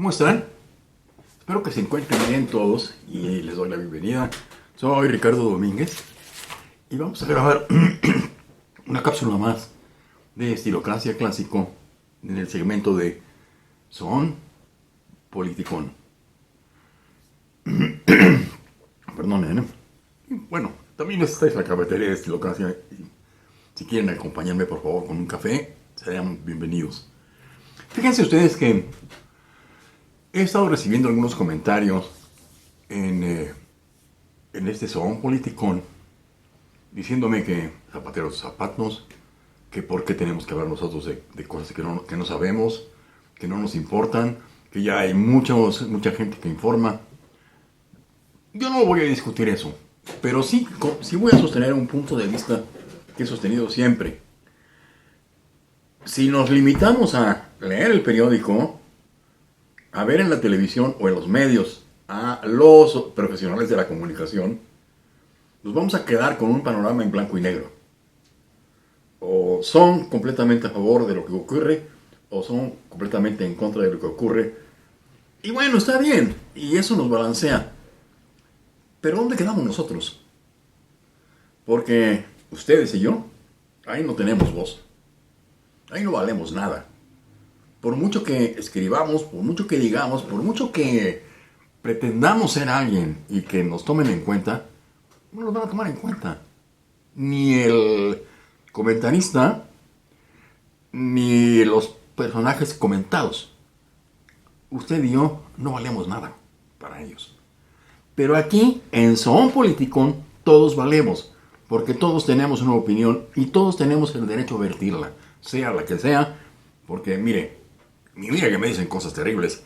¿Cómo están? Espero que se encuentren bien todos y les doy la bienvenida. Soy Ricardo Domínguez y vamos a grabar una cápsula más de Estilocracia Clásico en el segmento de Son Politicón. Perdonen, ¿eh? Y bueno, también esta es la cafetería de Estilocracia. Y si quieren acompañarme por favor con un café, serían bienvenidos. Fíjense ustedes que he estado recibiendo algunos comentarios en este Son Politicón diciéndome que zapateros zapatos, que por qué tenemos que hablar nosotros de cosas que no sabemos, que no nos importan, que ya hay mucha gente que informa. Yo no voy a discutir eso, pero sí voy a sostener un punto de vista que he sostenido siempre. Si nos limitamos a leer el periódico, a ver en la televisión o en los medios a los profesionales de la comunicación, nos vamos a quedar con un panorama en blanco y negro. O son completamente a favor de lo que ocurre, o son completamente en contra de lo que ocurre. Y bueno, está bien, y eso nos balancea. Pero ¿dónde quedamos nosotros? Porque ustedes y yo, ahí no tenemos voz. Ahí no valemos nada. Por mucho que escribamos, por mucho que digamos, por mucho que pretendamos ser alguien y que nos tomen en cuenta, no nos van a tomar en cuenta. Ni el comentarista, ni los personajes comentados. Usted y yo no valemos nada para ellos. Pero aquí, en Son Politicón, todos valemos, porque todos tenemos una opinión y todos tenemos el derecho a vertirla, sea la que sea, porque mire que me dicen cosas terribles,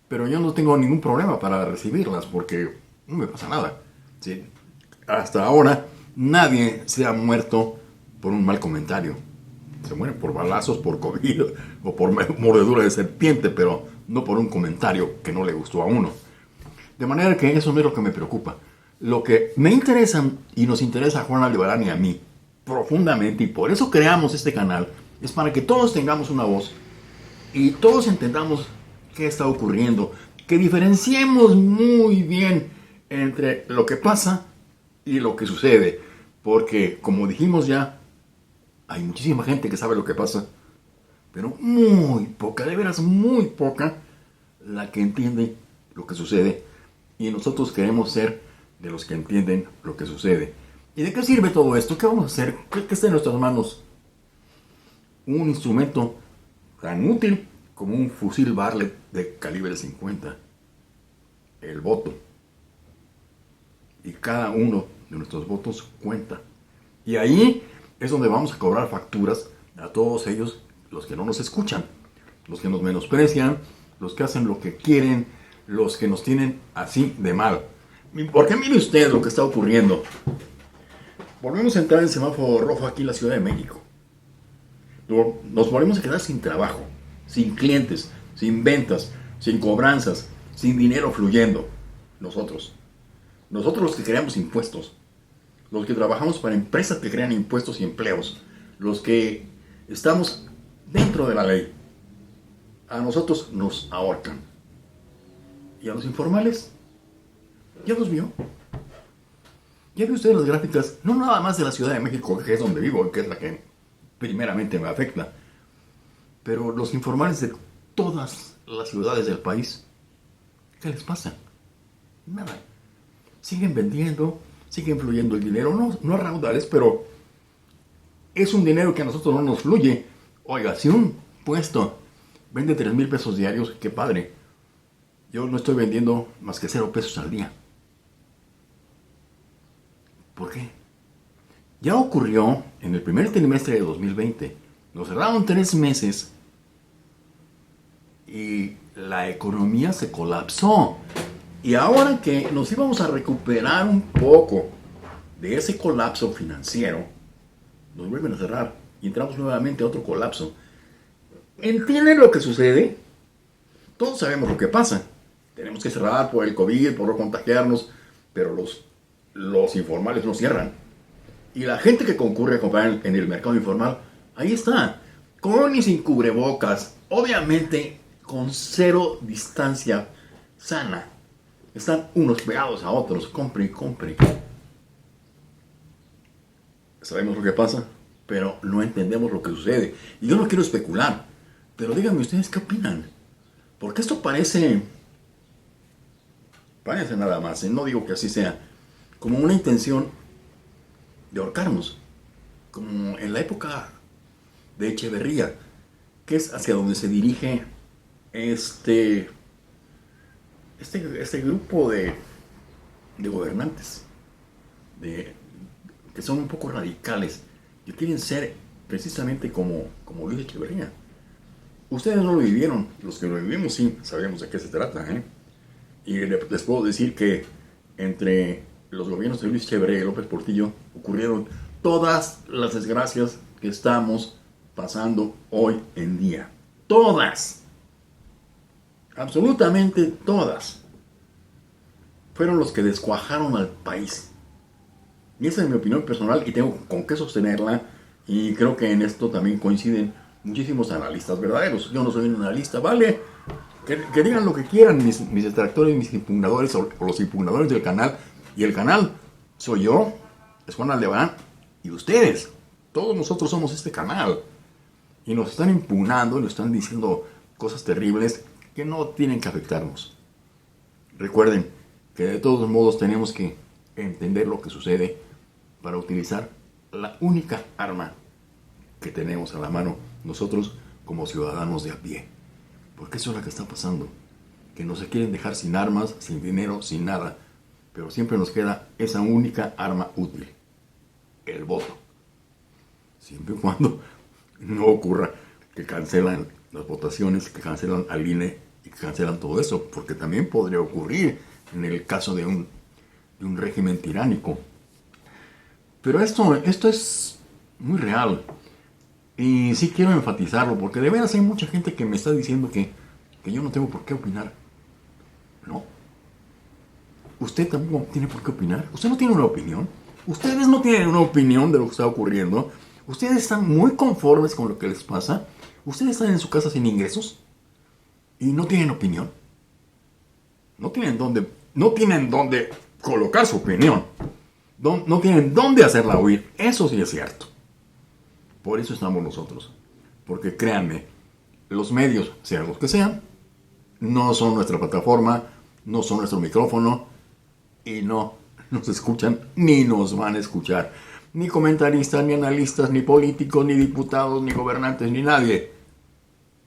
pero yo no tengo ningún problema para recibirlas porque no me pasa nada. ¿Sí? Hasta ahora nadie se ha muerto por un mal comentario. Se mueren por balazos, por COVID o por mordedura de serpiente, pero no por un comentario que no le gustó a uno. De manera que eso no es lo que me preocupa. Lo que me interesa y nos interesa a Juan Aldebarán y a mí profundamente, y por eso creamos este canal, es para que todos tengamos una voz y todos entendamos qué está ocurriendo, que diferenciemos muy bien entre lo que pasa y lo que sucede, porque como dijimos ya, hay muchísima gente que sabe lo que pasa, pero muy poca, de veras muy poca, la que entiende lo que sucede, y nosotros queremos ser de los que entienden lo que sucede. ¿Y de qué sirve todo esto? ¿Qué vamos a hacer? ¿Qué está en nuestras manos? Un instrumento tan útil como un fusil Barrett de calibre 50. El voto. Y cada uno de nuestros votos cuenta. Y ahí es donde vamos a cobrar facturas a todos ellos, los que no nos escuchan, los que nos menosprecian, los que hacen lo que quieren, los que nos tienen así de mal. Porque mire usted lo que está ocurriendo. Volvemos a entrar en semáforo rojo aquí en la Ciudad de México. Nos volvemos a quedar sin trabajo, sin clientes, sin ventas, sin cobranzas, sin dinero fluyendo. Nosotros los que creamos impuestos, los que trabajamos para empresas que crean impuestos y empleos, los que estamos dentro de la ley, a nosotros nos ahorcan. Y a los informales, ya los vio. Ya vio usted las gráficas, no nada más de la Ciudad de México, que es donde vivo, que es la que primeramente me afecta, pero los informales de todas las ciudades del país, ¿qué les pasa? Nada. Siguen vendiendo, siguen fluyendo el dinero, no a raudales, pero es un dinero que a nosotros no nos fluye. Oiga, si un puesto vende 3,000 pesos diarios, qué padre. Yo no estoy vendiendo más que 0 pesos al día. ¿Por qué? Ya ocurrió en el primer trimestre de 2020. Nos cerraron 3 meses y la economía se colapsó. Y ahora que nos íbamos a recuperar un poco de ese colapso financiero, nos vuelven a cerrar y entramos nuevamente a otro colapso. ¿Entienden lo que sucede? Todos sabemos lo que pasa. Tenemos que cerrar por el COVID, por no contagiarnos, pero los informales no cierran. Y la gente que concurre a comprar en el mercado informal, ahí está, con y sin cubrebocas. Obviamente con cero distancia sana. Están unos pegados a otros, compre y compre. Sabemos lo que pasa, pero no entendemos lo que sucede. Y yo no quiero especular, pero díganme ustedes qué opinan. Porque esto parece nada más, no digo que así sea, como una intención de ahorcarnos, como en la época de Echeverría, que es hacia donde se dirige este grupo de gobernantes, que son un poco radicales, que quieren ser precisamente como Luis Echeverría. Ustedes no lo vivieron, los que lo vivimos sí sabemos de qué se trata, ¿eh? Y les puedo decir que entre los gobiernos de Luis Echeverría y López Portillo ocurrieron todas las desgracias que estamos pasando hoy en día. Todas. Absolutamente todas. Fueron los que descuajaron al país. Y esa es mi opinión personal y tengo con qué sostenerla. Y creo que en esto también coinciden muchísimos analistas verdaderos. Yo no soy un analista, ¿vale? Que digan lo que quieran mis detractores, mis impugnadores o los impugnadores del canal. Y el canal soy yo, es Juan Aldebán, y ustedes. Todos nosotros somos este canal. Y nos están impugnando, nos están diciendo cosas terribles que no tienen que afectarnos. Recuerden que de todos modos tenemos que entender lo que sucede para utilizar la única arma que tenemos a la mano nosotros como ciudadanos de a pie. Porque eso es lo que está pasando. Que nos quieren dejar sin armas, sin dinero, sin nada. Pero siempre nos queda esa única arma útil. El voto. Siempre y cuando no ocurra que cancelan las votaciones, que cancelan al INE y que cancelan todo eso. Porque también podría ocurrir en el caso de un régimen tiránico. Pero esto es muy real. Y sí quiero enfatizarlo, porque de veras hay mucha gente que me está diciendo que yo no tengo por qué opinar. No. Usted tampoco tiene por qué opinar. Usted no tiene una opinión. Ustedes no tienen una opinión de lo que está ocurriendo. Ustedes están muy conformes con lo que les pasa. Ustedes están en su casa sin ingresos y no tienen opinión. No tienen dónde colocar su opinión. No tienen dónde hacerla oír. Eso sí es cierto. Por eso estamos nosotros. Porque créanme, los medios, sean los que sean, no son nuestra plataforma, no son nuestro micrófono y no nos escuchan ni nos van a escuchar. Ni comentaristas, ni analistas, ni políticos, ni diputados, ni gobernantes, ni nadie.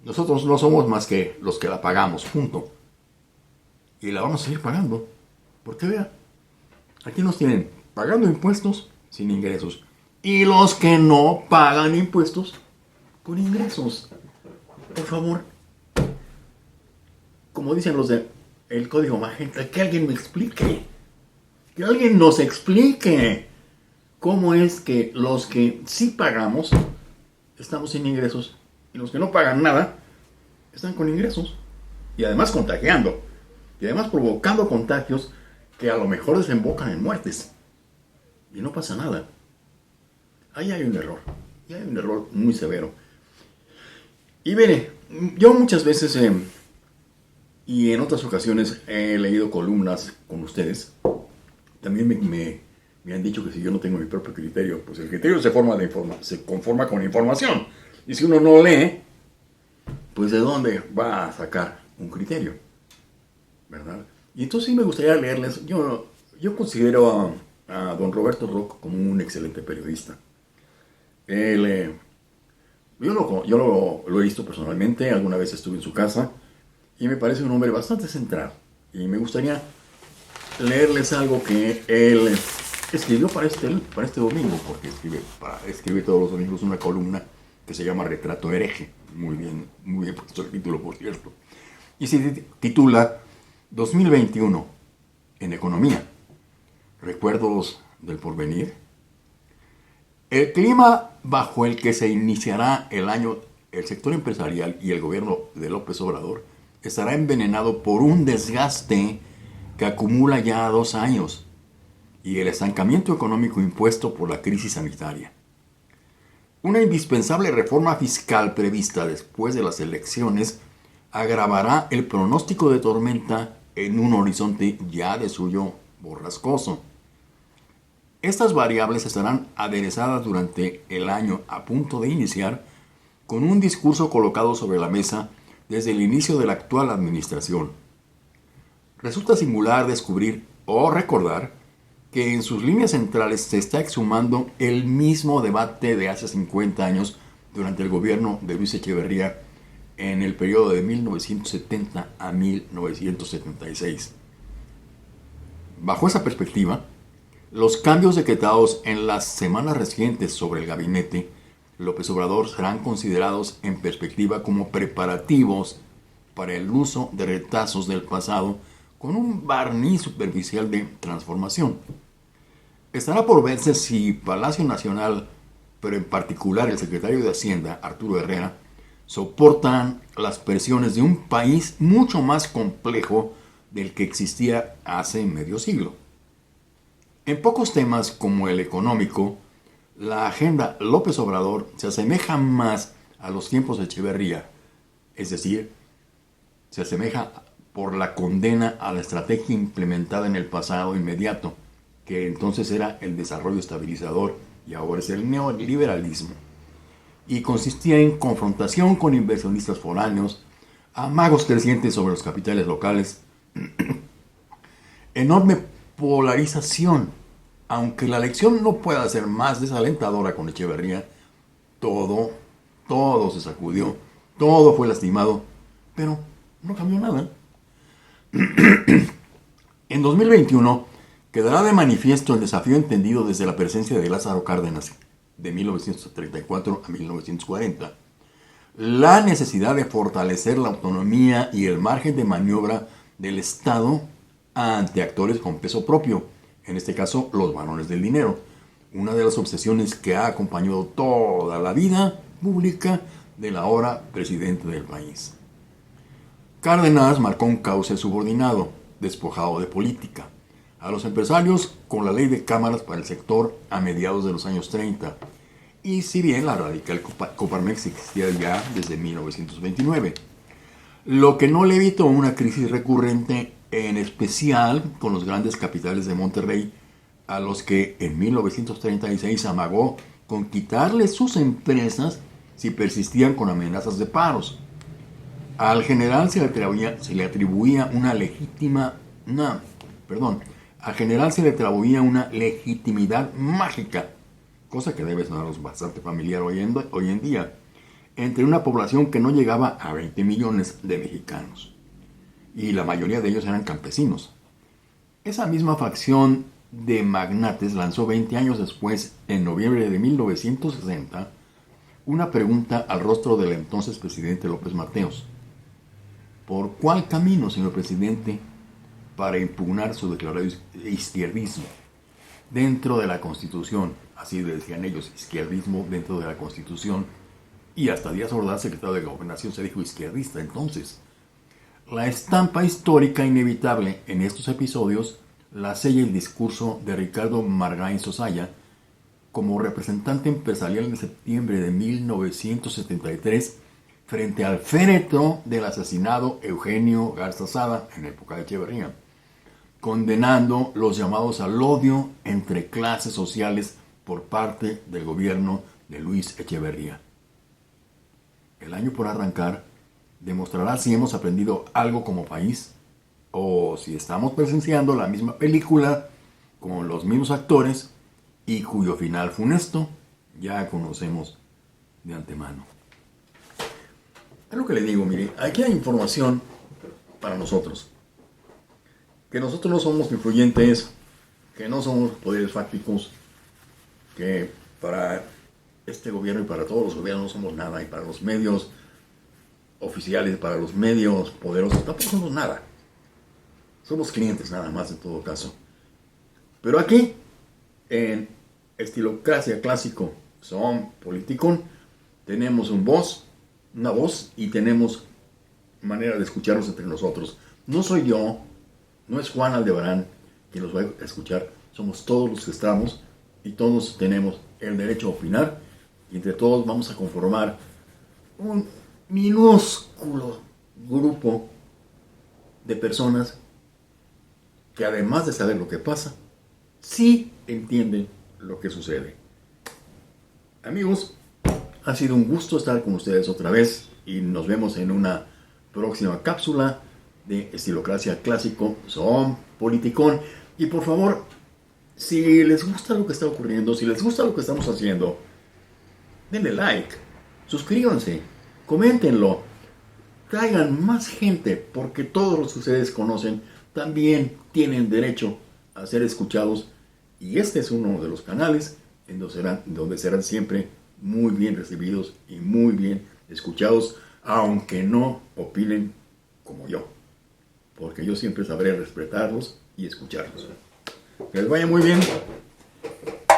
Nosotros no somos más que los que la pagamos, punto. Y la vamos a seguir pagando. Porque vea, aquí nos tienen pagando impuestos sin ingresos. Y los que no pagan impuestos con ingresos. Por favor, como dicen los del Código Magenta, que alguien me explique. Que alguien nos explique cómo es que los que sí pagamos estamos sin ingresos y los que no pagan nada están con ingresos. Y además contagiando. Y además provocando contagios que a lo mejor desembocan en muertes. Y no pasa nada. Ahí hay un error. Y hay un error muy severo. Y mire, yo muchas veces y en otras ocasiones he leído columnas con ustedes. También me han dicho que si yo no tengo mi propio criterio, pues el criterio se conforma con información. Y si uno no lee, pues ¿de dónde va a sacar un criterio? ¿Verdad? Y entonces sí me gustaría leerles. Yo considero a don Roberto Rock como un excelente periodista. Él, yo lo he visto personalmente, alguna vez estuve en su casa y me parece un hombre bastante centrado. Y me gustaría leerles algo que él escribió para este domingo, porque escribe todos los domingos una columna que se llama Retrato Hereje. Muy bien puesto el título, por cierto. Y se titula 2021 en economía. ¿Recuerdos del porvenir? El clima bajo el que se iniciará el año, el sector empresarial y el gobierno de López Obrador estará envenenado por un desgaste que acumula ya 2 años y el estancamiento económico impuesto por la crisis sanitaria. Una indispensable reforma fiscal prevista después de las elecciones agravará el pronóstico de tormenta en un horizonte ya de suyo borrascoso. Estas variables estarán aderezadas durante el año a punto de iniciar con un discurso colocado sobre la mesa desde el inicio de la actual administración. Resulta singular descubrir o recordar que en sus líneas centrales se está exhumando el mismo debate de hace 50 años durante el gobierno de Luis Echeverría en el periodo de 1970 a 1976. Bajo esa perspectiva, los cambios decretados en las semanas recientes sobre el gabinete López Obrador serán considerados en perspectiva como preparativos para el uso de retazos del pasado con un barniz superficial de transformación. Estará por verse si Palacio Nacional, pero en particular el secretario de Hacienda, Arturo Herrera, soportan las presiones de un país mucho más complejo del que existía hace medio siglo. En pocos temas como el económico, la agenda López Obrador se asemeja más a los tiempos de Echeverría, es decir, se asemeja por la condena a la estrategia implementada en el pasado inmediato, que entonces era el desarrollo estabilizador y ahora es el neoliberalismo, y consistía en confrontación con inversionistas foráneos, amagos crecientes sobre los capitales locales, enorme polarización. Aunque la elección no pueda ser más desalentadora con Echeverría, todo se sacudió, todo fue lastimado, pero no cambió nada. En 2021 quedará de manifiesto el desafío entendido desde la presencia de Lázaro Cárdenas de 1934 a 1940, la necesidad de fortalecer la autonomía y el margen de maniobra del Estado ante actores con peso propio, en este caso los varones del dinero, una de las obsesiones que ha acompañado toda la vida pública del ahora presidente del país. Cárdenas marcó un cauce subordinado, despojado de política, a los empresarios con la ley de cámaras para el sector a mediados de los años 30, y si bien la radical Coparmex existía ya desde 1929, lo que no le evitó una crisis recurrente, en especial con los grandes capitales de Monterrey, a los que en 1936 amagó con quitarles sus empresas si persistían con amenazas de paros. Al general se le atribuía una legitimidad mágica, cosa que debe sonaros bastante familiar hoy en día, entre una población que no llegaba a 20 millones de mexicanos, y la mayoría de ellos eran campesinos. Esa misma facción de magnates lanzó 20 años después, en noviembre de 1960, una pregunta al rostro del entonces presidente López Mateos. ¿Por cuál camino, señor presidente, para impugnar su declarado izquierdismo dentro de la Constitución? Así decían ellos, izquierdismo dentro de la Constitución. Y hasta Díaz Ordaz, secretario de Gobernación, se dijo izquierdista. Entonces, la estampa histórica inevitable en estos episodios la sella el discurso de Ricardo Margain Sosaya como representante empresarial en septiembre de 1973 frente al féretro del asesinado Eugenio Garza Sada en época de Echeverría, condenando los llamados al odio entre clases sociales por parte del gobierno de Luis Echeverría. El año por arrancar demostrará si hemos aprendido algo como país o si estamos presenciando la misma película con los mismos actores y cuyo final funesto ya conocemos de antemano. Es lo que le digo, mire, aquí hay información para nosotros. Que nosotros no somos influyentes, que no somos poderes fácticos, que para este gobierno y para todos los gobiernos no somos nada, y para los medios oficiales, para los medios poderosos, tampoco somos nada. Somos clientes nada más en todo caso. Pero aquí, en Estilocracia Clásico, son politicón, tenemos una voz y tenemos manera de escucharnos entre nosotros. No soy yo, no es Juan Aldebarán quien los va a escuchar, somos todos los que estamos y todos tenemos el derecho a opinar y entre todos vamos a conformar un minúsculo grupo de personas que además de saber lo que pasa, sí entienden lo que sucede. Amigos, ha sido un gusto estar con ustedes otra vez y nos vemos en una próxima cápsula de Estilocracia Clásico, Son Politicón. Y por favor, si les gusta lo que está ocurriendo, si les gusta lo que estamos haciendo, denle like, suscríbanse, coméntenlo, traigan más gente, porque todos los que ustedes conocen también tienen derecho a ser escuchados. Y este es uno de los canales en donde serán siempre muy bien recibidos y muy bien escuchados, aunque no opinen como yo, porque yo siempre sabré respetarlos y escucharlos. Que les vaya muy bien.